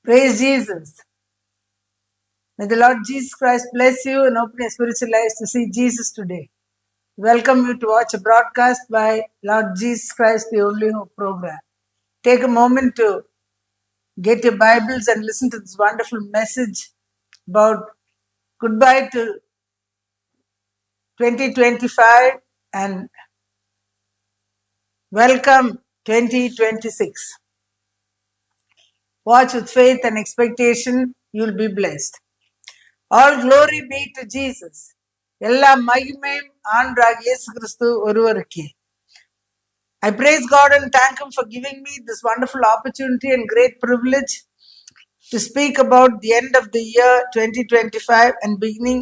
Praise Jesus. May the Lord Jesus Christ bless you and open your spiritual eyes to see Jesus today. Welcome you to watch a broadcast by Lord Jesus Christ, the Only Hope program. Take a moment to get your Bibles and listen to this wonderful message about goodbye to 2025 and welcome 2026. Watch with faith and expectation, you will be blessed. All glory be to Jesus. எல்லா மகிமையும் ஆண்டவராகிய இயேசு கிறிஸ்து ஒருவருக்கே. I praise God and thank Him for giving me this wonderful opportunity and great privilege to speak about the end of the year 2025 and beginning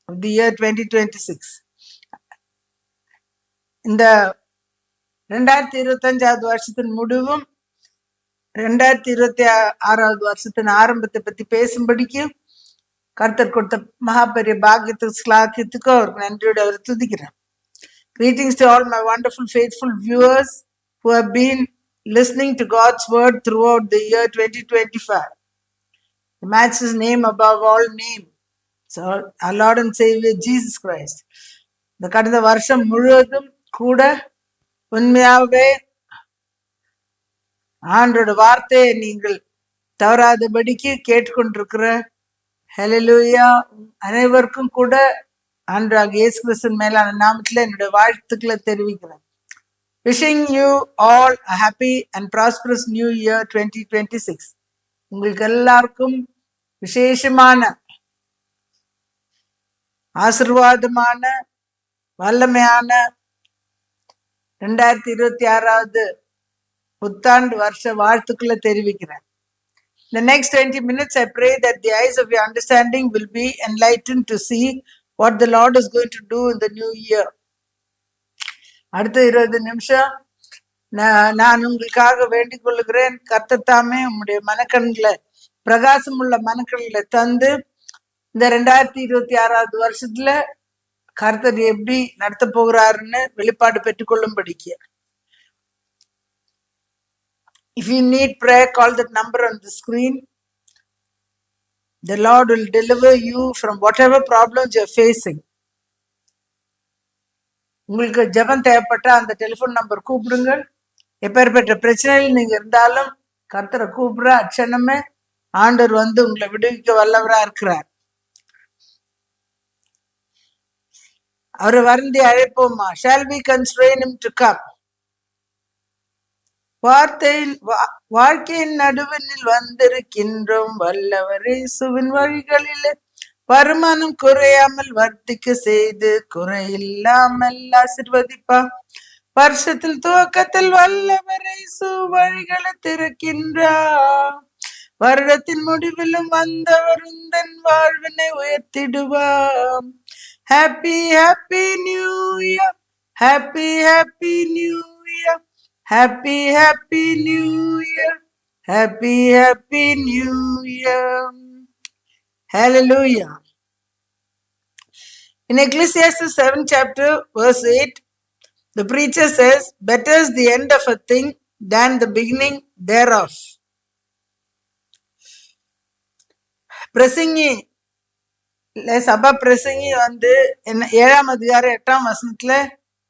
of the year 2026. இந்த 2025வது வருஷத்தின் முடிவும் 2026வது வருஷத்தின் ஆரம்பத்தை பற்றி பேசும்படிக்கு கர்த்தர் கொடுத்த மகாபெரிய பாக்கியத்துக்கு ஸ்லாக்கியத்துக்கு அவருக்கு நன்றியோடு அவர் துதிக்கிறேன். Greetings to all my wonderful faithful viewers who have been listening to God's word throughout the year 2025. The matches name above all name. So our Lord and Savior Jesus Christ. இந்த கடந்த வருஷம் முழுவதும் கூட உண்மையாகவே ஆண்டோட வார்த்தையை நீங்கள் தவறாதபடிக்கு கேட்டுக்கொண்டிருக்கிற ஹல்லேலூயா அனைவருக்கும் கூட ஆண்டவராகிய இயேசு கிறிஸ்துவின் மேலான நாமத்தில் என்னுடைய வாழ்த்துக்களை தெரிவிக்கிறேன். Wishing you all a happy and prosperous new year 2026. உங்களுக்கு எல்லாருக்கும் விசேஷமான ஆசீர்வாதமான வல்லமையான 2026வது புத்தாண்டு வருஷ வாழ்த்துக்களை தெரிவிக்கிறேன். In the next 20 minutes, I pray that the eyes of your understanding will be enlightened to see what the Lord is going to do in the new year. அடுத்த 20 நிமிஷம் நான் உங்களுக்காக வேண்டிக் கொள்ளுகிறேன். கர்த்தர் தாமே உங்களுடைய மனக்கண்களை பிரகாசமுள்ள மனக்கண்களை தந்து இந்த 2026வது வருஷத்துல கர்த்தர் எப்படி நடத்த போகிறாருன்னு வெளிப்பாடு பெற்றுக்கொள்ளும்படிக்கு. If you need prayer, call that number on the screen. The Lord will deliver you from whatever problems you are facing. உங்களுக்கு ஜெபம் தேவைப்பட்டா அந்த டெலிஃபோன் நம்பர் கூப்பிடுங்க. எப்பேற்பட்ட பிரச்சனையில் நீங்க இருந்தாலும் கர்த்தரை கூப்பிடுற அட்சணமே ஆண்டவர் வந்து உங்களை விடுவிக்க வல்லவரா இருக்கிறார். அவரை வருந்தி அழைப்போமா? Shall we constrain him to come? வாழ்க்கையின் நடுவனில் வந்திருக்கின்றோம் வல்லவரே சுவின் வழிகளிலே வருமானம் குறையாமல் வர்த்திக்க செய்து குறையில்லாமல் ஆசீர்வதிப்பா. வருஷத்தில் துவக்கத்தில் வல்லவரை வழிகளை திறக்கின்றார். வருடத்தின் முடிவிலும் வந்தவர் உந்தன் வாழ்வினை உயர்த்திடுவார். Happy happy new year, happy happy new year, happy happy new year, happy happy new year. Hallelujah. In Ecclesiastes 7 chapter verse 8, the preacher says, better is the end of a thing than the beginning thereof. பிரசங்கி சபா பிரசங்கி வந்து 7ஆம் அதிகாரம் 8ஆம் வசனத்துல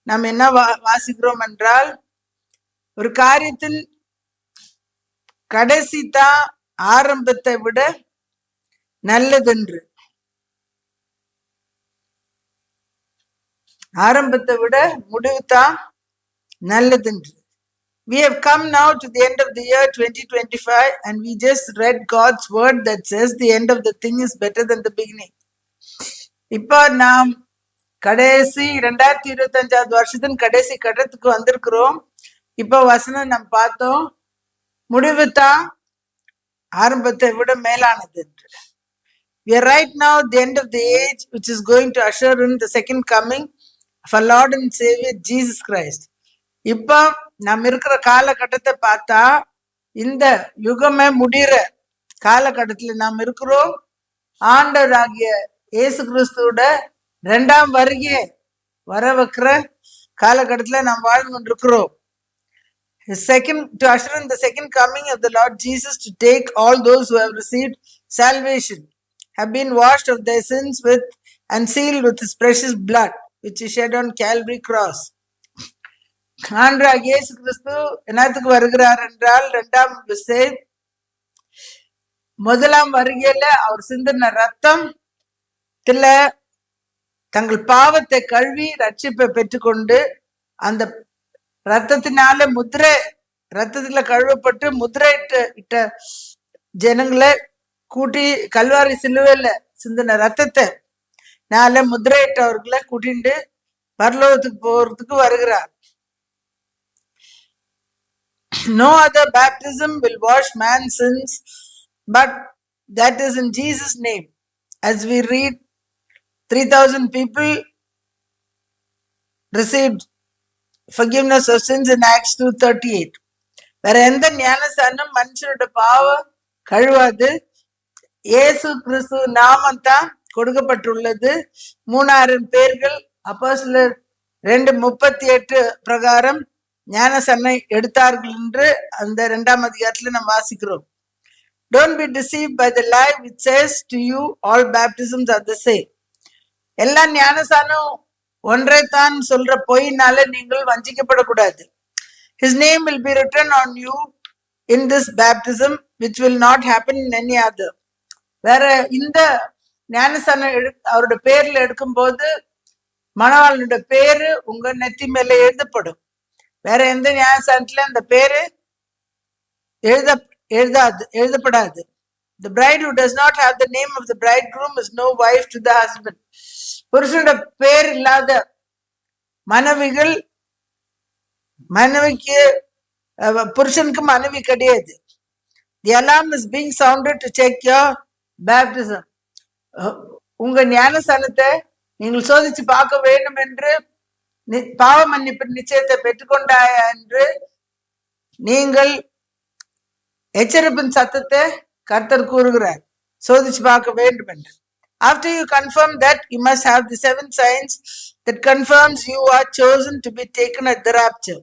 நாம் என்ன வாசிக்கிறோம் என்றால், ஒரு காரியத்தின் கடைசி தான் ஆரம்பத்தை விட நல்லதென்று, ஆரம்பத்தை விட முடிவு தான் நல்லதென்று. We have come now to the end of the year 2025 and we just read God's word that says the end of the thing is better than the beginning. இப்போ நாம் கடைசி 2025வது வருஷத்தின் கடைசி கட்டத்துக்கு வந்திருக்கிறோம். இப்போ வசனம் நம்ம பார்த்தோம், முடிவு தான் ஆரம்பத்தை விட மேலானது என்று. We are right now at the end of the age which is going to usher in the second coming of our Lord and Savior Jesus Christ. இப்போ நம்ம இருக்கிற காலகட்டத்தை பார்த்தா இந்த யுகமே முடிகிற காலகட்டத்துல நாம் இருக்கிறோம். ஆண்டவராகிய இயேசு கிறிஸ்துவோட 2ஆம் வருகையை வர வைக்கிற காலகட்டத்துல நாம் வாழ்ந்து கொண்டிருக்கிறோம். to usher in the second coming of the Lord Jesus, to take all those who have received salvation, have been washed of their sins with and sealed with his precious blood, which is shed on Calvary cross. ஆண்டவராகிய இயேசு கிறிஸ்து என்னத்துக்கு வருகிறார் என்றால், இரண்டாம் விசை முதலாம் வருகையில அவர் சிந்தின ரத்தத்துல தங்கள் பாவத்தை கழுவி ரட்சிப்பை பெற்றுக்கொண்டு, அந்த ரத்தத்தினால ரத்தத்துல கழுவப்பட்டு முத்திரையிட்ட ஜனங்களை கூட்டி கல்வாரி சிலுவையில சிந்தின ரத்தத்தை முத்திரையிட்டவர்களை கூட்டிட்டு பரலோகத்துக்கு போறதுக்கு வருகிறார். No other baptism will wash man's sins, but that is in Jesus' name. As we read, 3,000 people received forgiveness of sins in Acts 2:38. வேற எந்த ஞானசானம் மனுஷனோட பாவம் கழுவாது. இயேசு கிறிஸ்து நாமம் தான் கொடுக்கப்பட்டுள்ளது. 3000 பேர்கள் அப்போஸ்தலர் 2:38 பிரகாரம் ஞானசன்னை எடுத்தார்கள் என்று அந்த 2ஆம் அதிகாரத்துல நம்ம வாசிக்கிறோம். Don't be deceived by the lie which says to you all baptisms are the same. எல்லா ஞானசானம் ஒன்றை தான் சொல்ற பொய்னால நீங்கள் வஞ்சிக்கப்படக்கூடாது. His name will be written on you in this baptism, which will not happen in any other. வேற இந்த ஞானசானம் அவரோட பேர்ல எடுக்கும் போது மணவாளனுடைய பேரு உங்க நெத்தி மேல எழுதப்படும். வேற எந்த ஞானசானத்துல அந்த பேரு எழுதப்படாது. The bride who does not have the name of the bridegroom is no wife to the husband. புருஷனோட பேர் இல்லாத மனைவிக்கு புருஷனுக்கு மனைவி கிடையாது. The alarm is being sounded to check your baptism. உங்க ஞானசானத்தை நீங்கள் சோதிச்சு பார்க்க வேண்டும் என்று, பாவ மன்னிப்பு நிச்சயத்தை பெற்றுக்கொண்டாயா என்று நீங்கள் எச்சரிப்பின் சத்தத்தை கர்த்தர் கூறுகிறார், சோதிச்சு பார்க்க வேண்டும் என்று. After you confirm that, you must have the 7 signs that confirms you are chosen to be taken at the rapture.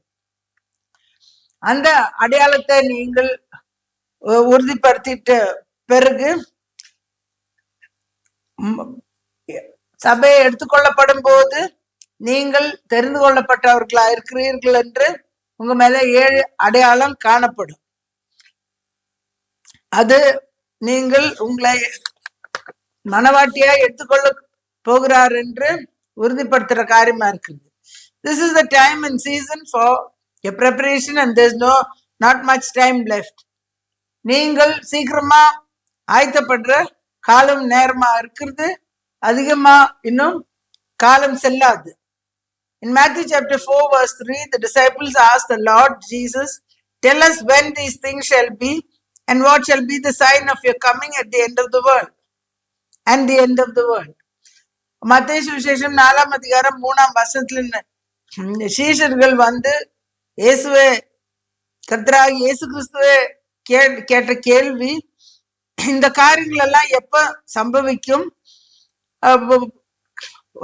அந்த அடையாளத்தை நீங்கள் உறுதிப்படுத்திட்ட பிறகு சபையை எடுத்துக்கொள்ளப்படும் போது நீங்கள் தெரிந்து கொள்ளப்பட்டவர்களா இருக்கிறீர்கள் என்று உங்க மேல 7 அடையாளம் காணப்படும். அது நீங்கள் உங்களை மனவாட்டியா எடுத்துக்கொள்ள போகிறார் என்று உறுதிப்படுத்துற காரியமா இருக்குது. This is the time and season for a preparation and there's not much time left. நீங்கள் சீக்கிரமா ஆயத்தப்படுற காலம் நேரமா இருக்கிறது. அதிகமா இன்னும் காலம் செல்லாது. In Matthew chapter 4 verse 3, the disciples asked the Lord Jesus, "Tell us when these things shall be, and what shall be the sign of your coming at the end of the world?" And the end of the world. மத்தேயு சுவிசேஷம் 4ஆம் அதிகாரம் 3ஆம் வசனத்துல சீஷர்கள் வந்து இயேசுவே, கர்த்தராகிய இயேசு கிறிஸ்துவே கேட்ட கேள்வி, இந்த காரியங்கள் எல்லாம் எப்ப சம்பவிக்கும்,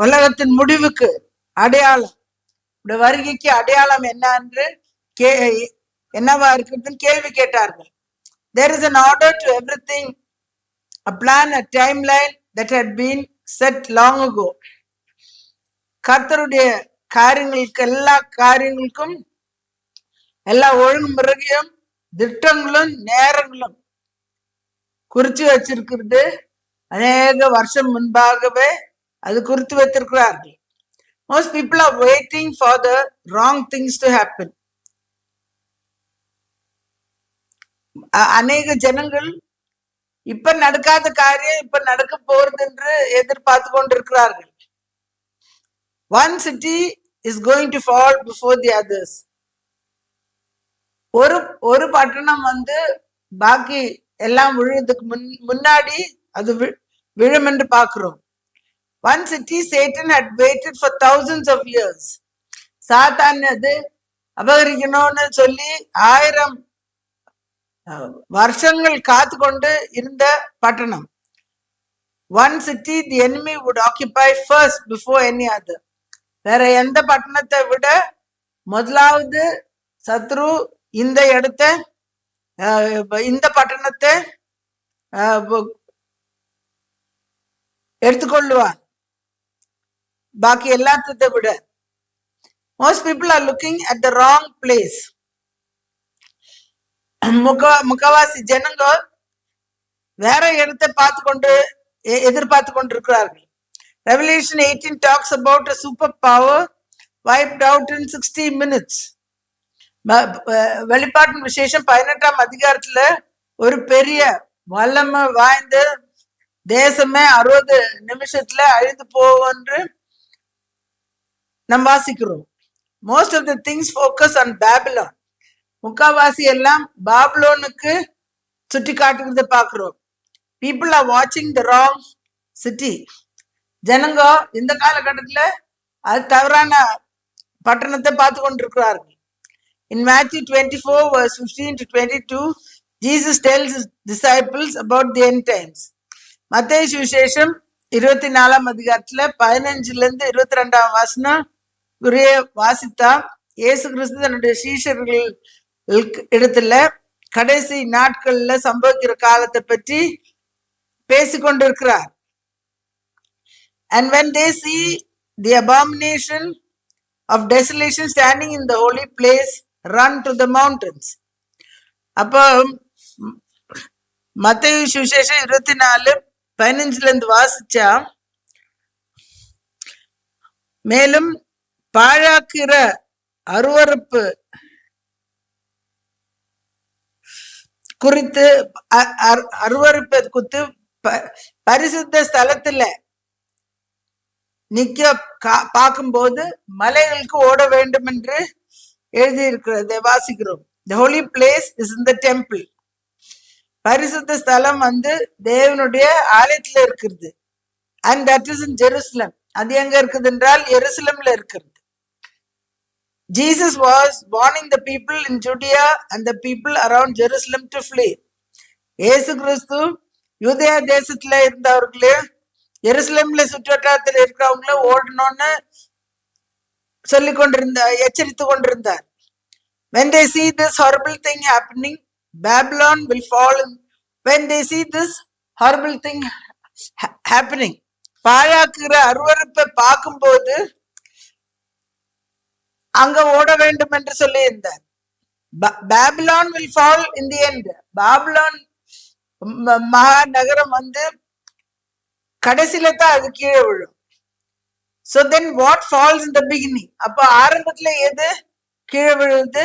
உலகத்தின் முடிவுக்கு அடையாளம், வருகைக்கு அடையாளம் என்னவா இருக்குதுன்னு கேள்வி கேட்டார்கள். There is an order to everything, a plan, a timeline that had been set long ago. கர்த்தருடைய எல்லா காரியங்களுக்கும் எல்லா ஒழுங்குமுறையும் திட்டங்களும் நேரங்களும் குறிச்சு வச்சிருக்கிறது. அநேக வருஷம் முன்பாகவே அது குறித்து வைத்திருக்கிறார்கள். Most people are waiting for the wrong things to happen. அநேக ஜனங்கள் இப்ப நடக்காத காரியம் இப்ப நடக்க போறது என்று எதிர்பார்த்து கொண்டிருக்கிறார்கள். One city is going to fall before the others. ஒரு பட்டணம் வந்து பாக்கி எல்லாம் விழுறதுக்கு முன்னாடி அது விழும் என்று பார்க்கிறோம். One city Satan had waited for thousands of years. சாத்தான் அது அபகரிக்கணும்னு சொல்லி 1000 வருஷங்கள் காத்து கொண்டு இருந்த பட்டணம். One city the enemy would occupy first before any other. வேற எந்த பட்டணத்தை விட முதலாவது சத்ரு இந்த இடத்த இந்த பட்டணத்தை எடுத்துக்கொள்ளுவார் பாக்கி எல்லாத்த விட. Most people are looking at the wrong place. முக்கவாசி ஜனங்க வேற இடத்தை பார்த்து கொண்டு எதிர்பார்த்து கொண்டிருக்கிறார்கள். Revelation 18 talks about a superpower wiped out in 60 minutes. வெளிப்பாட்டின் விசேஷம் 18ஆம் அதிகாரத்துல ஒரு பெரிய வல்லமை வாய்ந்த தேசமே 60 நிமிஷத்துல அழிந்து போவென்று நாம் வாசிக்கிறோம். Most of the things focus on Babylon. முக்காவாசி எல்லாம் பாபிலோனுக்கு சுட்டி காட்டுகிறத பார்க்கிறோம். பீப்புள் ஆர் வாட்சிங் த ராங் சிட்டி. ஜனங்க இந்த காலகட்டத்துல அது தவறான பட்டணத்தை பார்த்து கொண்டிருக்கிறார்கள். In Matthew 24 verse 15 to 22, Jesus tells his disciples about the end times. மத்தேயு சுவிசேஷம் 24ஆம் அதிகாரத்துல 15ல இருந்து 22ஆம் வசனம் குறிய வாசித்தா இயேசு கிறிஸ்து தன்னுடைய சீஷர்கள் இடத்துல கடைசி நாட்கள்ல சம்பவிக்கிற காலத்தை பற்றி பேசிக்கொண்டிருக்கிறார். And when they see the abomination of desolation standing in the holy place, run to the mountains. அப்போ மத்தேயு சுவிசேஷம் 24:15ல இருந்து வாசிச்சா, மேலும் பாழாக்கிற அருவருப்பு குறித்து அருவருப்பை குறித்து பரிசுத்த ஸ்தலத்துல நிக்க பார்க்கும்போது மலைகளுக்கு ஓட வேண்டும் என்று எழுதியிருக்கிறதை வாசிக்கிறோம். The holy place is in the temple. பரிசுத்த ஸ்தலம் தேவனுடைய ஆலயத்துல இருக்கிறது. And that is in Jerusalem. அது எங்க இருக்குது என்றால் எருசலேம்ல இருக்கிறது. Jesus was warning the people in Judea and the people around Jerusalem to flee. இயேசு கிறிஸ்து யூதேயா தேசத்துல இருந்தவர்களே எருசலேம்ல சுற்றுவட்டாரத்தில் இருக்கிறவங்கள ஓடணும்னு சொல்லி எச்சரித்து கொண்டிருந்தார். When they see this horrible thing happening, Babylon will fall. When they see this horrible thing happening, பாழாக்குற அருவருப்பை பார்க்கும்போது அங்க ஓட வேண்டும் என்று சொல்லி இருந்தார். Babylon will fall in the end. Babylon மகாநகரம் கடைசியில தான் அது கீழே விழும். So then what falls in the beginning? அப்ப ஆரம்பத்துல எது கீழே விழுது?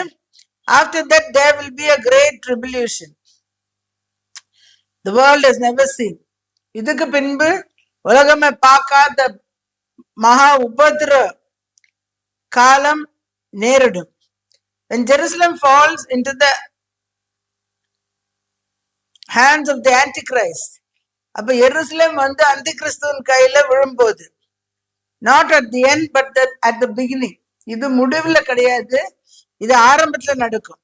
After that there will be a great tribulation. The world has never seen. இதுக்கு பின்பு உலகமே பார்க்காத மகா உபத்திர காலம் நேரிடும். When Jerusalem falls into the hands of the Antichrist, அப்ப எருசலேம் அந்திகிறிஸ்துவின் கையில விழும்போது, not at the end but at the beginning. இது முடிவுல கிடையாது, இது ஆரம்பத்துல நடக்கும்.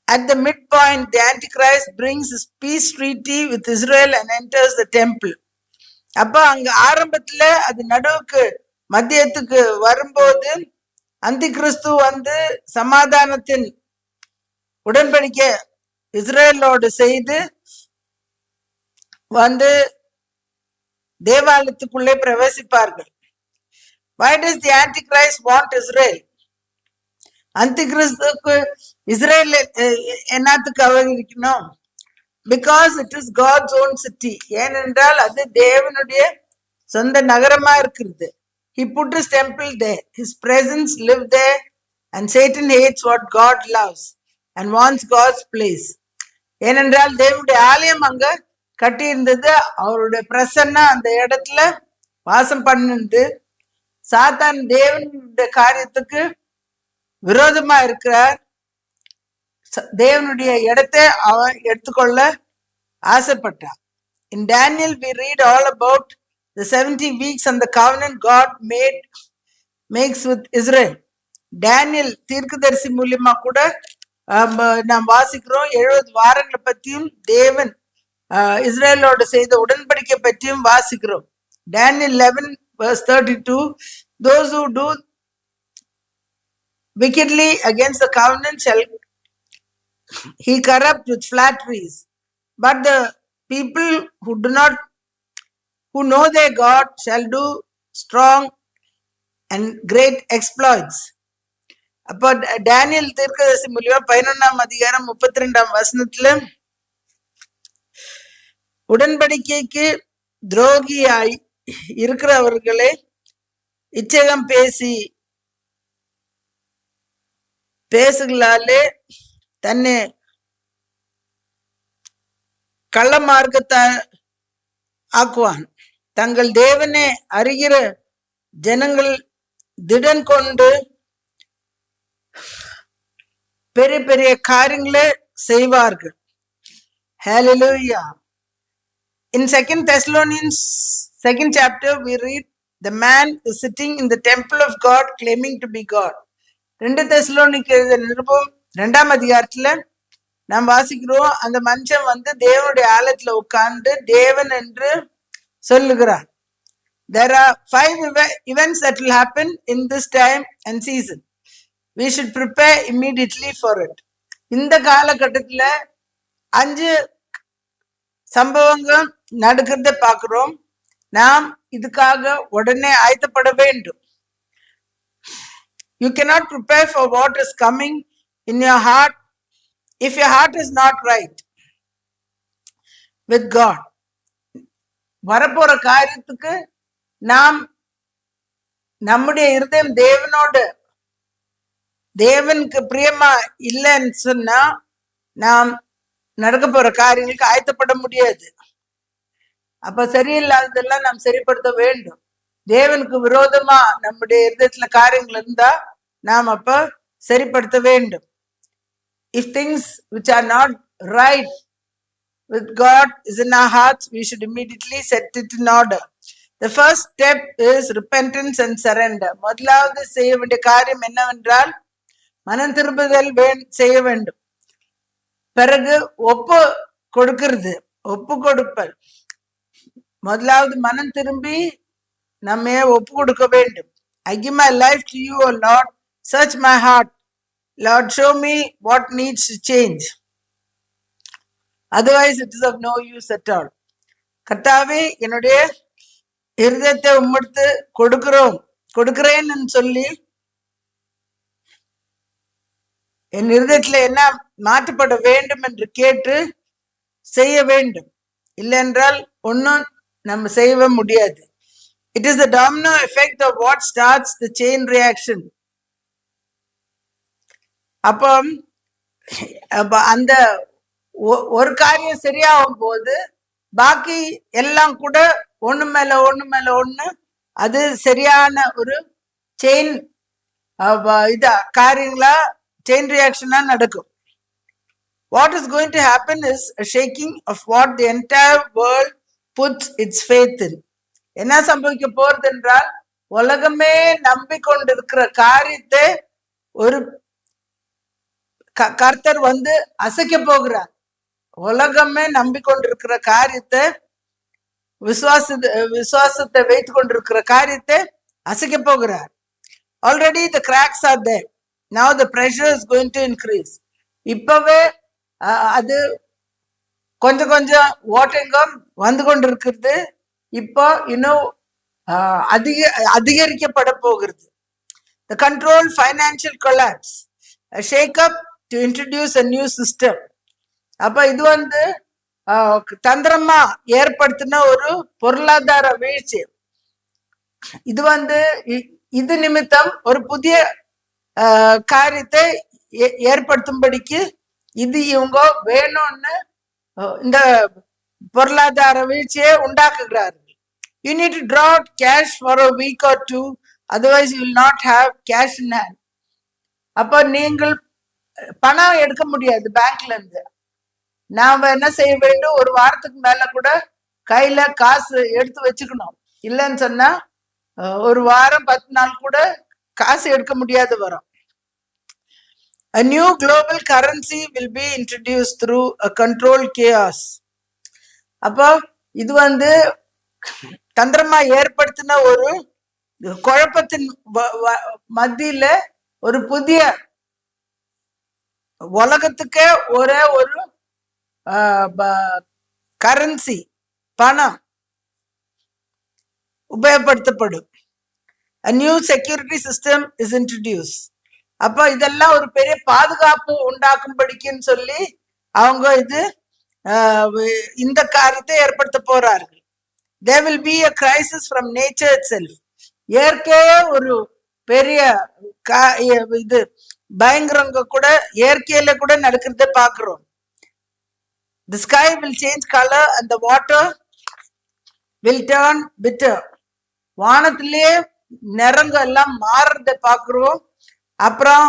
At the midpoint, the Antichrist brings his peace treaty with Israel and enters the temple. அப்ப அங்க ஆரம்பத்துல அது நடுவுக்கு மத்தியத்துக்கு வரும்போது அந்திகிறிஸ்து சமாதானத்தின் உடன்படிக்கை இஸ்ரேலோடு செய்து தேவாலயத்துக்குள்ளே பிரவேசிப்பார்கள். Why does the Antichrist want Israel? அந்திகிறிஸ்துக்கு இஸ்ரேல் என்னத்துக்கு அவகரிக்கணும்? Because it is God's own city. ஏனென்றால் அது தேவனுடைய சொந்த நகரமா இருக்கிறது. He put his temple there. His presence lived there, and Satan hates what God loves and wants God's place. ஏனென்றால் தேவனுடைய ஆலயம் அங்க கட்டி இருந்தது. அவருடைய பிரசன்னம் அந்த இடத்துல வாசம் பண்ணிருந்து சாத்தான் தேவனுடைய காரியத்துக்கு விரோதமா இருக்கிறார். தேவனுடைய இடத்தை அவன் எடுத்துக்கொள்ள ஆசைப்பட்டான். In Daniel we read all about the 70 weeks and the covenant God makes with Israel. Daniel தீர்க்கதரிசி மூலியமா கூட நாம் வாசிக்கிறோம். 70 வாரங்களை பற்றியும் தேவன் இஸ்ரேலோடு செய்த உடன்படிக்கை பற்றியும் வாசிக்கிறோம். Daniel 11 verse 32, those who do wickedly against the covenant shall he corrupt with flatteries. But the people who know their God shall do strong and great exploits. அப்போ டேனியல் தீர்க்கதரிசி மூலியமா 11 அதிகாரம் 32 உடன்படிக்கைக்கு துரோகியாய் இருக்கிறவர்களே இச்சகம் பேசுகளாலே தன்னை கள்ள மார்க்கத்தை ஆக்குவான். தங்கள் தேவனை அறிகிற ஜனங்கள் திடன் கொண்டு பெரிய பெரிய காரியங்களை செய்வார்கள். Hallelujah. In 2 Thessalonians 2nd chapter we read the man is sitting in the temple of God claiming to be God. 2 Thessalonica நிருபம் 2ஆம் அதிகாரத்துல நாம் வாசிக்கிறோம், அந்த மனுஷன் தேவனுடைய ஆலயத்துல உட்கார்ந்து தேவன் என்று சொல்லுகிறார். There are 5 events that will happen in this time and season. We should prepare immediately for it. இந்த காலகட்டத்துல 5 சம்பவங்கள் நடக்கிறத பார்க்கிறோம். நாம் இதுக்காக உடனே ஆயத்தப்பட வேண்டும். You cannot prepare for what is coming in your heart if your heart is not right with God. வரப்போற காரியத்துக்கு நாம் நம்முடைய இருதயம் தேவனுக்கு பிரியமா இல்லைன்னு சொன்னா நாம் நடக்க போற காரியங்களுக்கு ஆயத்தப்பட முடியாது. அப்ப சரியில்லாததெல்லாம் நாம் சரிப்படுத்த வேண்டும். தேவனுக்கு விரோதமா நம்முடைய இருதயத்துல காரியங்கள் இருந்தா நாம் அப்ப சரிப்படுத்த வேண்டும். If things which are not right with God is in our hearts, we should immediately set it in order. The first step is repentance and surrender. முதலாவது செய்ய வேண்டிய காரியம் என்னவென்றால் மனம் திரும்புதல் செய்ய வேண்டும். பிறகு ஒப்பு கொடுப்பல். முதலாவது மனம் திரும்பி நம்ம ஒப்பு கொடுக்க வேண்டும். I give my life to you, O Lord. Search my heart. Lord, show me what needs to change. Otherwise it is of no use at all. கர்த்தாவே, என்னுடைய இருதயத்தை உம்மிடத்து கொடுக்கிறேன்னு சொல்லி என் இருதயத்துல என்ன மாற்றப்பட வேண்டும் என்று கேட்டு செய்ய வேண்டும். இல்லை என்றால் ஒன்னும் நம்ம செய்ய முடியாது. It is the domino effect of what starts the chain reaction. அப்போ அந்த ஒரு காரியம் சரியாகும் போது பாக்கி எல்லாம் கூட ஒண்ணு மேல ஒண்ணு அது சரியான ஒரு செயின் காரியங்களா செயின் ரியாக்ஷனா நடக்கும். What is going to happen is a shaking of what the entire world puts its faith in. என்ன சம்பவிக்க போறது என்றால் உலகமே நம்பிக்கொண்டிருக்கிற காரியத்தை ஒரு கர்த்தர் அசைக்க போகிறார். உலகமே நம்பிக்கொண்டிருக்கிற காரியத்தை விசுவாசத்தை வைத்துக் கொண்டிருக்கிற காரியத்தை அசைக்க போகிறார். Already the cracks are there. Now the pressure is going to increase. இப்பவே அது கொஞ்சம் ஓட்டங்கம் வந்து கொண்டிருக்கிறது. இப்போ இன்னும் அதிகரிக்கப்பட போகிறது. The controlled financial collapse, a shake up to introduce a new system. அப்ப இது தந்திரமா ஏற்படுத்தின ஒரு பொருளாதார வீழ்ச்சி. இது நிமித்தம் ஒரு புதிய காரியத்தை ஏற்படுத்தும்படிக்கு இவங்க வேணும்னு இந்த பொருளாதார வீழ்ச்சியை உண்டாக்குகிறார்கள். You need to draw cash for a week or two, otherwise you will not have cash in hand. அப்ப நீங்கள் பணம் எடுக்க முடியாது பேங்க்ல இருந்து. நாம என்ன செய்ய வேண்டும், ஒரு வாரத்துக்கு மேல கூட கையில காசு எடுத்து வச்சுக்கணும். இல்லைன்னு சொன்னா ஒரு வாரம் 10 நாள் கூட காசு எடுக்க முடியாது வரும். A new global currency will be introduced through a controlled chaos. அப்போ இது தந்திரமா ஏற்படுத்தின ஒரு குழப்பத்தின் மத்தியில ஒரு புதிய உலகத்துக்கே ஒரே ஒரு கரன்சி பணம் உபயோகப்படுத்தப்படும். A new security system is introduced. அப்ப இதெல்லாம் ஒரு பெரிய பாதுகாப்பு உண்டாக்கும்படிக்குன்னு சொல்லி அவங்க இந்த காரியத்தை ஏற்படுத்த போறார்கள். There will be a crisis from nature itself. இயற்கையே ஒரு பெரிய இது பயங்கரங்க கூட இயற்கையில கூட நடக்கிறத பாக்குறோம். The sky will change color and the water will turn bitter. வானத்திலே நிறங்க எல்லாம் மாறுறத பாக்குறோம். அப்புறம்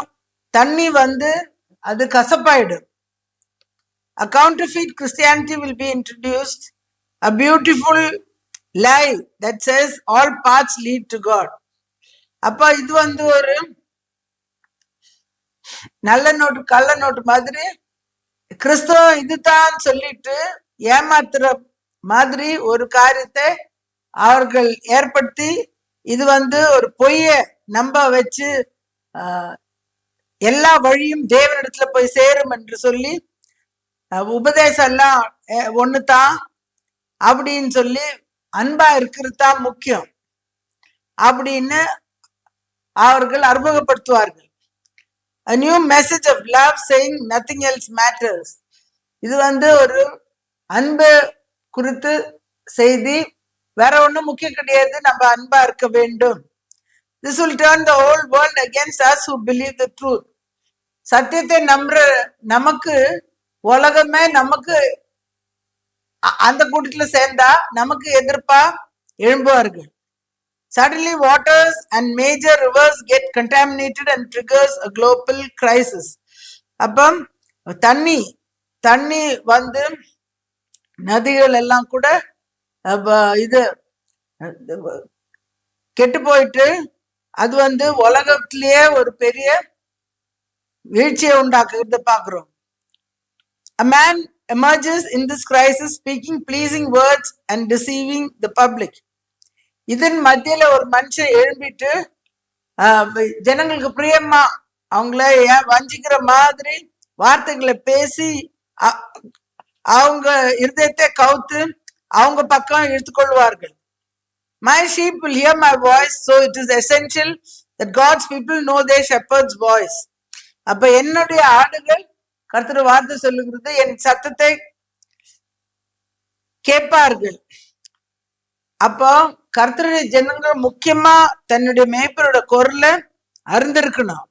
தண்ணி அது கசப்பாயிடும். A counterfeit Christianity will be introduced, a beautiful lie that says all paths lead to God. அப்ப இது ஒரு நல்ல நோட்டு கள்ள நோட்டு மாதிரி கிறிஸ்தவம் இதுதான் சொல்லிட்டு ஏமாத்துற மாதிரி ஒரு காரியத்தை அவர்கள் ஏற்படுத்தி இது ஒரு பொய்ய நம்ப வச்சு எல்லா வழியும் தேவனிடத்துல போய் சேரும் என்று சொல்லி உபதேசம் எல்லாம் ஒண்ணுதான் அப்படின்னு சொல்லி அன்பா இருக்கிறது தான் முக்கியம் அப்படின்னு அவர்கள் அறிமுகப்படுத்துவார்கள். A new message of love saying nothing else matters. இது ஒரு அன்பு குறித்து செய்தி, வேற ஒண்ணும் முக்கியம் கிடையாது, நம்ம அன்பா இருக்க வேண்டும். This will turn the whole world against us who believe the truth. சத்தியத்தை நம்புற நமக்கு உலகமே நமக்கு அந்த கூட்டத்துல சேர்ந்தா நமக்கு எதிர்ப்பா எழும்புவார்கள். Suddenly waters and major rivers get contaminated and triggers a global crisis. அப்ப தண்ணி நதிகள் எல்லாம் கூட இது கெட்டு போயிட்டு அது உலகத்திலேயே ஒரு பெரிய வீழ்ச்சியை உண்டாக்குறத பாக்குறோம். A man emerges in this crisis speaking pleasing words and deceiving the public. இதன் மத்தியில ஒரு மனுஷன் எழும்பிட்டு ஜனங்களுக்கு பிரியமா அவங்கள வஞ்சிக்கிற மாதிரி வார்த்தைகளை பேசி அவங்க இருதயத்தை கவுத்து அவங்க பக்கம் இழுத்துக்கொள்வார்கள். My sheep will hear my voice, so it is essential that God's people know their shepherd's voice. அப்ப என்னுடைய ஆடுகள் கர்த்தர் வார்த்தை சொல்லுகிறது, என் சத்தத்தை கேட்பார்கள். அப்போ கர்த்தருடைய ஜனங்கள் முக்கியமா தன்னுடைய மேய்ப்பரோட குரலை அறிந்திருக்கணும்.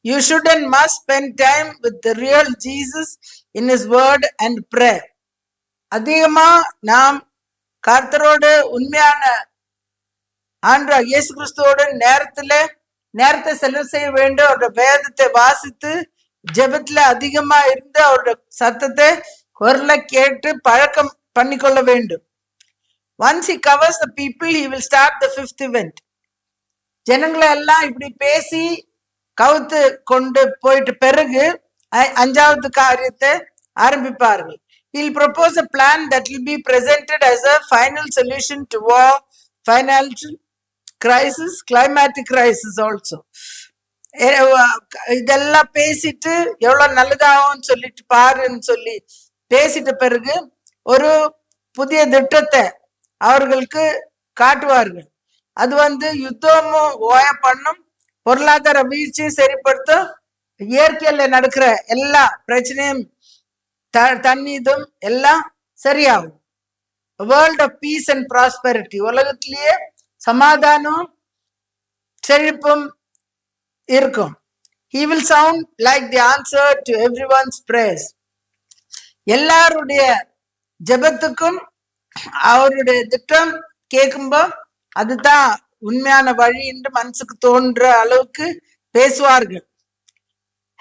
You should and must spend time with the real Jesus in his word and prayer. அதிகமா நாம் கர்த்தரோட உண்மையான ஆண்டவர் இயேசு கிறிஸ்துவோட நேரத்தை செலவு செய்ய வேண்டும். அவருடைய வேதத்தை வாசித்து ஜெபத்துல அதிகமா இருந்து அவருடைய சத்தத்தை குரலை கேட்டு பழக்கம் பண்ணிக்கொள்ள வேண்டும். Once he covers the people, he will start the fifth event. ஜனங்களை எல்லாம் இப்படி பேசி கவுத்து கொண்டு போயிட்டு பிறகு அஞ்சாவது காரியத்தை ஆரம்பிப்பார்கள். He'll propose a plan that will be presented as a final solution to war, financial crisis, climatic crisis also. இதெல்லாம் பேசிட்டு எவ்வளவு நல்லதாகும் சொல்லிட்டு பாருன்னு சொல்லி பேசிட்ட பிறகு ஒரு புதிய திட்டத்தை அவர்களுக்கு காட்டுவார்கள். அது யுத்தமும் ஓய பண்ணும், பொருளாதார வீழ்ச்சியும் சரிப்படுத்தும், இயற்கையில நடக்கிற எல்லா பிரச்சனையும் தண்ணீதும் எல்லாம் சரியாகும். World of peace and prosperity, உலகத்திலேயே சமாதானம் செழிப்பும் இருக்கும். He will sound like the answer to everyone's prayers. எல்லாருடைய ஜெபத்துக்கும் அவருடைய திட்டம் கேட்கும்போ அதுதான் உண்மையான வழி என்று மனசுக்கு தோன்ற அளவுக்கு பேசுவார்கள்.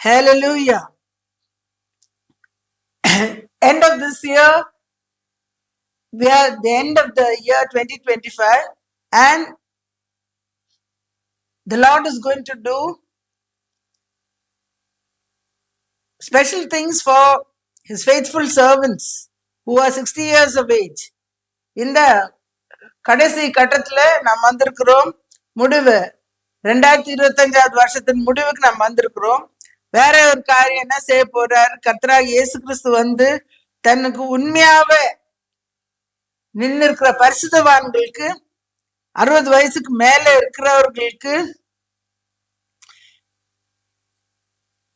Hallelujah. End of this year, we are the end of the year 2025, and the Lord is going to do special things for his faithful servants who are 60 years of age. இந்த கடைசி கட்டத்துல நாம் வந்திருக்கிறோம். முடிவு 2025 வருஷத்தின் முடிவுக்கு நாம் வந்திருக்கிறோம். வேற ஒரு காரியம் என்ன செய்ய போறாரு? கர்த்தராகிய இயேசு கிறிஸ்து வந்து தனக்கு உண்மையாவே நின்று இருக்கிற பரிசுத்தவான்களுக்கு 60 வயசுக்கு மேல இருக்கிறவர்களுக்கு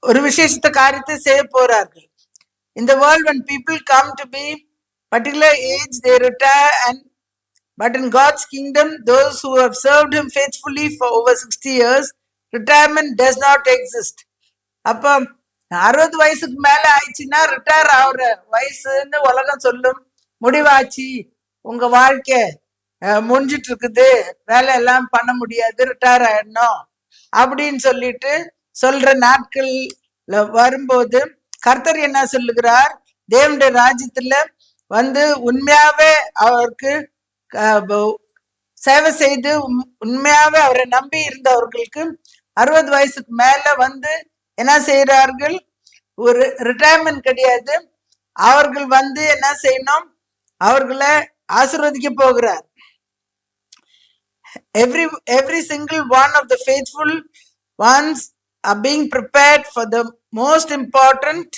ஒரு விசேஷத்த காரியத்தை செய்ய போறார்கள். In the world, when people come to be particular age, they retire, but in God's kingdom, those who have served Him faithfully for over 60 years, retirement does not exist. அப்ப 60 வயசுக்கு மேல ஆயிடுச்சுன்னா ரிட்டையர் ஆகுற வயசுன்னு உலகம் சொல்லும். முடிவாச்சு, உங்க வாழ்க்கை முடிஞ்சிட்டு இருக்குது, வேலை எல்லாம் பண்ண முடியாது, ரிட்டையர் ஆயிடணும் அப்படின்னு சொல்லிட்டு சொல்ற நாட்கள் வரும்போது கர்த்தர் என்ன சொல்லுகிறார்? தேவனுடைய ராஜ்யத்துல வந்து உண்மையாவே அவருக்கு சேவை செய்து உண்மையாவே அவரை நம்பி இருந்தவர்களுக்கு 60 வயசுக்கு மேல வந்து என்ன செய்யறார்கள்? ஒரு ரிட்டையர்மெண்ட் கிடையாது. அவர்கள் வந்து என்ன செய்யணும்? அவர்களை ஆசீர்வதிக்க போகிறார். Every single one of the faithful ones are being prepared for the most important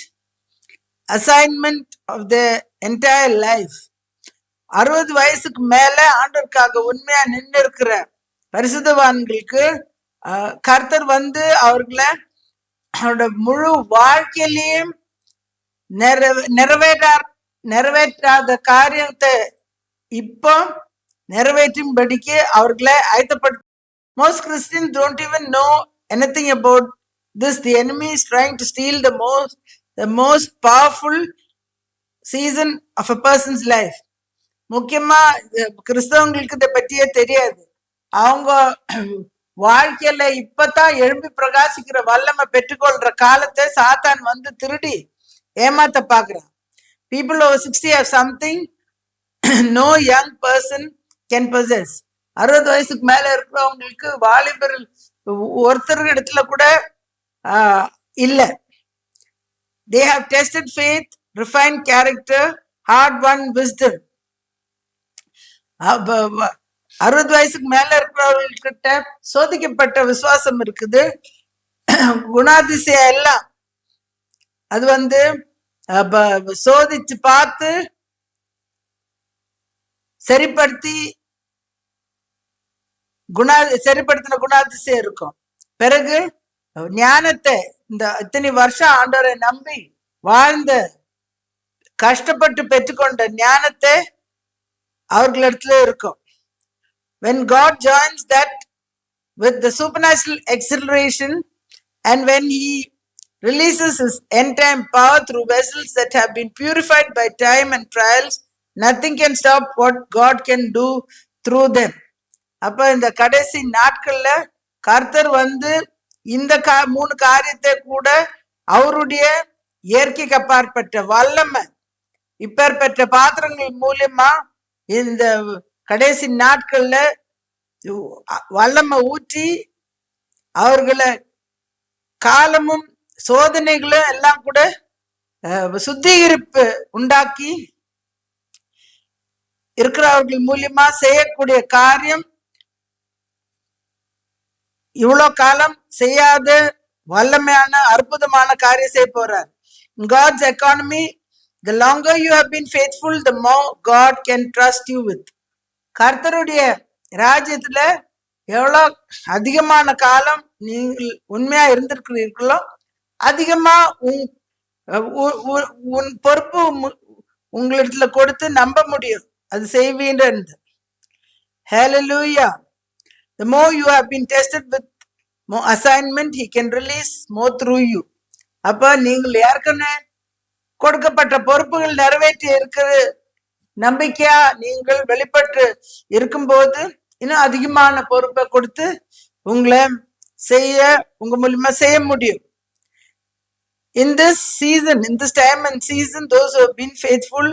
assignment of their entire life. 60 வயசுக்கு மேல ஆண்டவருக்காக உண்மையா நின்று இருக்கிற பரிசுத்தவான்களுக்கு கர்த்தர் வந்து அவர்களை அவரோட முழு வாழ்க்கையிலையும் நிறைவேற்றாத காரியத்தை இப்போ நிறைவேற்றும்படிக்கு அவர்களை ஆயத்தப்பட்டு. Most Christians don't even know anything about this. The enemy is trying to steal the most powerful season of a person's life. முக்கியமா கிறிஸ்தவங்களுக்கு இதை பற்றியே தெரியாது. அவங்க வாழ்க்கையில இப்பதான் எழும்பி பிரகாசிக்கிற வல்லமை பெற்றுக்கொள்ற காலத்தை சாத்தான் வந்து திருடி ஏமாத்த பாக்குறான். People over 60 have something no young person can possess. 60 வயசுக்கு மேல இருக்கிறவங்களுக்கு வாலிபர் ஒருத்தர் இடத்துல கூட இல்ல. They have tested faith, refined character, hard-won wisdom. 60 வயசுக்கு மேல இருக்கிறவர்கிட்ட சோதிக்கப்பட்ட விசுவாசம் இருக்குது, குணாதிசயம் எல்லாம் அது வந்து சோதிச்சு பார்த்து சரிப்படுத்தின குணாதிசயம் இருக்கும். பிறகு ஞானத்தை, இந்த இத்தனை வருஷம் ஆண்டவரை நம்பி வாழ்ந்த கஷ்டப்பட்டு பெற்றுக்கொண்ட ஞானத்தை அவர்களிடத்துல இருக்கும். When God joins that with the supernatural acceleration and when He releases His end-time power through vessels that have been purified by time and trials, nothing can stop what God can do through them. அப்ப இந்த கடைசி நாட்கள்ல கர்த்தர் வந்து இந்த 3 காரியத்தை கூட அவருடைய இயற்கைக்கு அப்பாற்பட்ட வல்லமை இப்பேற்பட்ட பாத்திரங்கள் மூலியமா இந்த கடைசி நாட்கள்ல வல்லமை ஊற்றி அவர்களை காலமும் சோதனைகளும் எல்லாம் கூட சுத்திகரிப்பு உண்டாக்கி இருக்கிறவர்கள் மூலியமா செய்யக்கூடிய காரியம் இவ்வளவு காலம் செய்யாத வல்லமையான அற்புதமான காரியம் செய்ய போறார். In God's economy, the longer you have been faithful, the more God can trust you with. கர்த்தருடைய ராஜ்யத்துல எவ்வளவு அதிகமான காலம் நீங்கள் உண்மையா இருந்திருக்கிறீர்களோ அதிகமா உன் பொறுப்பு உங்களிடத்துல கொடுத்து நம்ப முடியும், அது செய்வீன்றது. Hallelujah. The more you have been tested with more assignment, He can release more through you. அப்ப நீங்கள் ஏற்கனவே கொடுக்கப்பட்ட பொறுப்புகள் நிறைவேற்றி இருக்கிற நம்பிக்கையா நீங்கள் வெளிப்பட்டு இருக்கும்போது இன்னும் அதிகமான பொறுப்பை கொடுத்து உங்களை உங்க மூலியமா செய்ய முடியும். In this season, in this time and season, those who have been faithful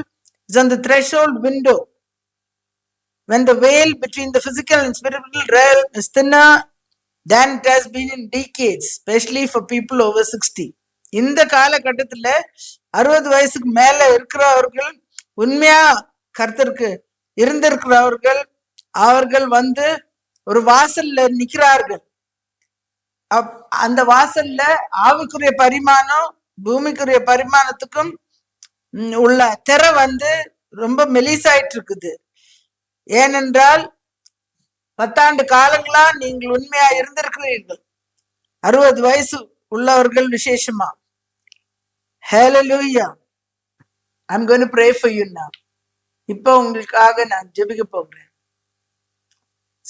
is on the threshold window. When the veil between the physical and spiritual realm is thinner than it has been in decades, especially for people over 60. இந்த காலகட்டத்துல 60 வயசுக்கு மேல இருக்கிறவர்கள் உண்மையா கர்த்தருக்கு இருந்திருக்கிறவர்கள் அவர்கள் வந்து ஒரு வாசல்ல நிக்கிறார்கள். அந்த வாசல்ல ஆவிக்குரிய பரிமாணம் பூமிக்குரிய பரிமாணத்துக்கும் உள்ள திரை ரொம்ப மெலிசாயிட்டு இருக்குது. ஏனென்றால் 10 ஆண்டு காலங்களா நீங்கள் உண்மையா இருந்திருக்கிறீர்கள். 60 வயசு உள்ளவர்கள் விசேஷமா. Hallelujah. I'm going to pray for you now. இப்போ உங்களுக்காக நான் ஜெபிக்க போகிறேன்.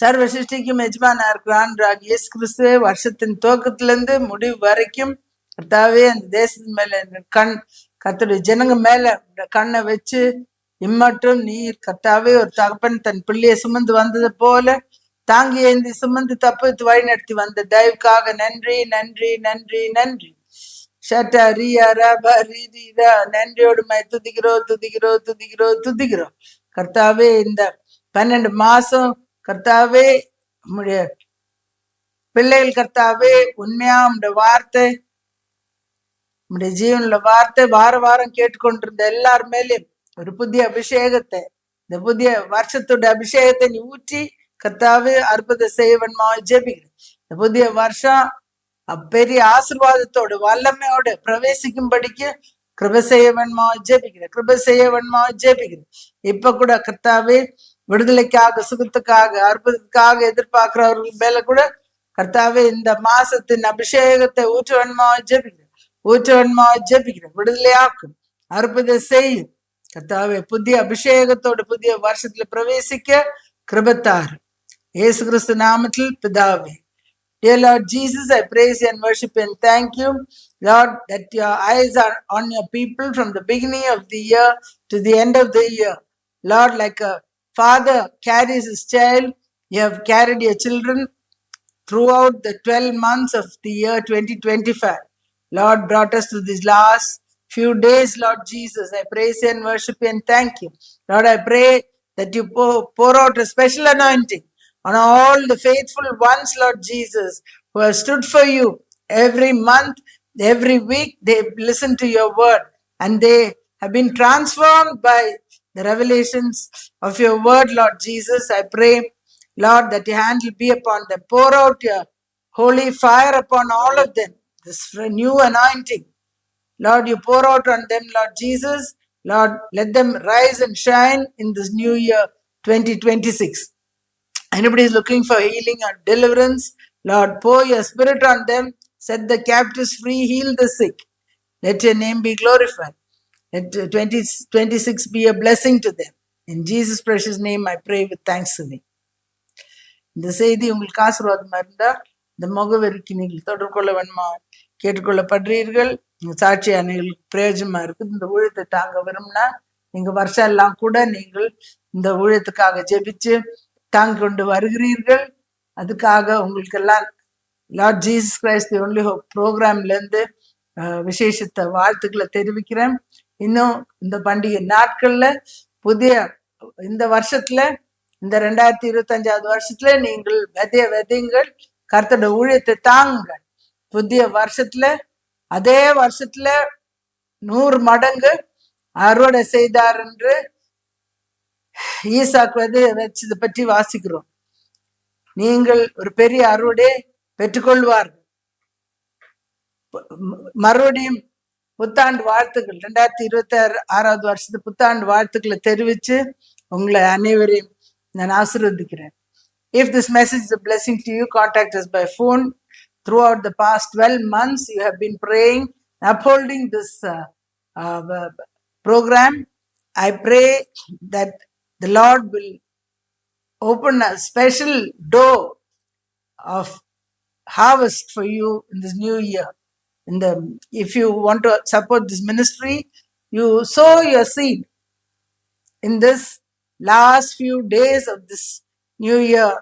சர்வ சிருஷ்டிக்கும் எஜமானா இருக்கிறான் இயேசு கிறிஸ்துவே, வருஷத்தின் துவக்கத்திலிருந்து முடிவு வரைக்கும் கர்த்தாவே அந்த தேசத்தின் மேல கர்த்தருடைய ஜனங்க மேல கண்ணை வச்சு இம்மட்டும் நீர் கர்த்தாவே ஒரு தகப்பன் தன் பிள்ளையை சுமந்து வந்தது போல தாங்கி ஏந்தி சுமந்து தப்பித்து வழி நடத்தி வந்த தயவுக்காக நன்றி நன்றி நன்றி நன்றி. நன்றியோடு துதிக்கிறோம் துதிக்கிறோம் துதிக்கிறோம் துதிக்கிறோம். கர்த்தாவே இந்த 12 மாசம் கர்த்தாவே உம்முடைய பிள்ளைகள் கர்த்தாவே உண்மையா உம்முடைய வார்த்தை உம்முடைய ஜீவன்ல வார்த்தை வார வாரம் கேட்டுக்கொண்டிருந்த எல்லார் மேலேயும் ஒரு புதிய அபிஷேகத்தை, இந்த புதிய வருஷத்தோட அபிஷேகத்தை நீ ஊற்றி கர்த்தாவே அற்புத செய்வன்மா ஜெபிக்கிறேன். இந்த புதிய வருஷம் பெரிய ஆசீர்வாதத்தோடு வல்லமையோடு பிரவேசிக்கும்படிக்கு கிருபை செய்யவன்மா ஜெபிக்கிறேன், கிருபை செய்யவன்மா ஜெபிக்கிறேன். இப்ப கூட கர்த்தாவே விடுதலைக்காக சுகத்துக்காக அற்புதத்துக்காக எதிர்பார்க்கிறவர்கள் மேல கூட கர்த்தாவே இந்த மாசத்தின் அபிஷேகத்தை ஊற்றுவன்மா ஜெபிக்கிறேன், ஊற்றுவன்மா ஜெபிக்கிறேன். விடுதலையாக்கும் அற்புதம் செய்யும் கர்த்தாவே. புதிய அபிஷேகத்தோடு புதிய வருஷத்துல பிரவேசிக்க கிருபத்தார் இயேசு கிறிஸ்து நாமத்தில் பிதாவே. Dear Lord Jesus, I praise you and worship you and thank you, Lord, that your eyes are on your people from the beginning of the year to the end of the year. Lord, like a father carries his child, you have carried your children throughout the 12 months of the year 2025. Lord, brought us to these last few days, Lord Jesus. I praise you and worship you and thank you. Lord, I pray that you pour out a special anointing on all the faithful ones, Lord Jesus, who have stood for you every month, every week. They listen to your word and they have been transformed by the revelations of your word, Lord Jesus. I pray, Lord, that your hand will be upon them. Pour out your holy fire upon all of them, this new anointing. Lord, you pour out on them, Lord Jesus. Lord, let them rise and shine in this new year 2026. Anybody is looking for healing or deliverance, Lord, pour your spirit on them, set the captives free, heal the sick. Let your name be glorified. Let 2026 be a blessing to them. In Jesus' precious name, I pray with thanksgiving. இந்த செய்தி உங்களுக்கு ஆசீர்வாதமா இருந்தா இந்த முகவரிக்கு நீங்கள் தொடர்பு கொள்ள வேணுமா கேட்டுக்கொள்ளப்படுறீர்கள். சாட்சியானவர்களுக்கு பிரயோஜனமா இருக்குது. இந்த ஊழியத்தை தாங்க விரும்பினா நீங்க வருஷம் எல்லாம் கூட நீங்கள் இந்த ஊழியத்துக்காக ஜெபிச்சு தாங்கி கொண்டு வருகிறீர்கள். அதுக்காக உங்களுக்கு எல்லாம் Lord Jesus Christ the only hope ப்ரோக்ராம்ல இருந்து விசேஷத்தை வாழ்த்துக்களை தெரிவிக்கிறேன். இன்னும் இந்த பண்டிகை நாட்கள்ல புதிய இந்த வருஷத்துல இந்த 2025 வருஷத்துல நீங்கள் விதைங்கள் கர்த்தருடைய ஊழியத்தை தாங்குங்கள். புதிய வருஷத்துல அதே வருஷத்துல 100 மடங்கு அறுவடை செய்தார் என்று ஈசாக்கு வச்சதை பற்றி வாசிக்கிறோம். நீங்கள் ஒரு பெரிய அறுவடை பெற்றுக்கொள்வார்கள். மறுபடியும் புத்தாண்டு வாழ்த்துக்கள் 2026 வருஷத்து புத்தாண்டு வாழ்த்துக்களை தெரிவிச்சு உங்களை அனைவரையும் நான் ஆசீர்வதிக்கிறேன். If this message is a blessing to you, contact us by phone. Throughout the past 12 months, you have been praying, upholding this program. I pray that the Lord will open a special door of harvest for you in this new year. If you want to support this ministry, you sow your seed in this last few days of this new year,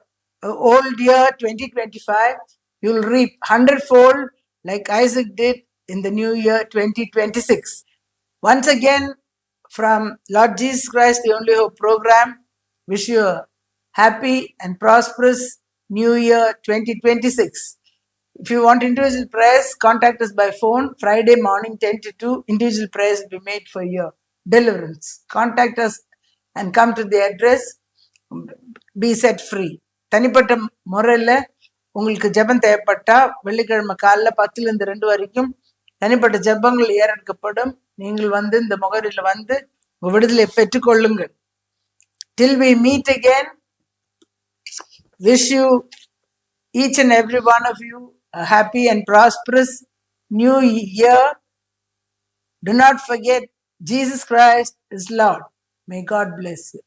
old year 2025. You will reap 100-fold like Isaac did in the new year 2026. Once again, from Lord Jesus Christ, the Only Hope program, wish you a happy and prosperous new year 2026. If you want individual prayers, contact us by phone. Friday morning 10 to 2, individual prayers will be made for your deliverance. Contact us and come to the address. Be set free. தனிப்பட்ட முறையில் உங்களுக்கு ஜெபம் தேவைப்பட்டா வெள்ளிக்கிழமை காலைல 10 to 2 வரைக்கும் தனிப்பட்ட ஜெபங்கள் ஏறெடுக்கப்படும். நீங்கள் வந்து இந்த முகவரியில வந்து உங்க விடுதலை பெற்றுக்கொள்ளுங்கள். Till we meet again, wish you, each and every one of you, a happy and prosperous new year. Do not forget, Jesus Christ is Lord. May God bless you.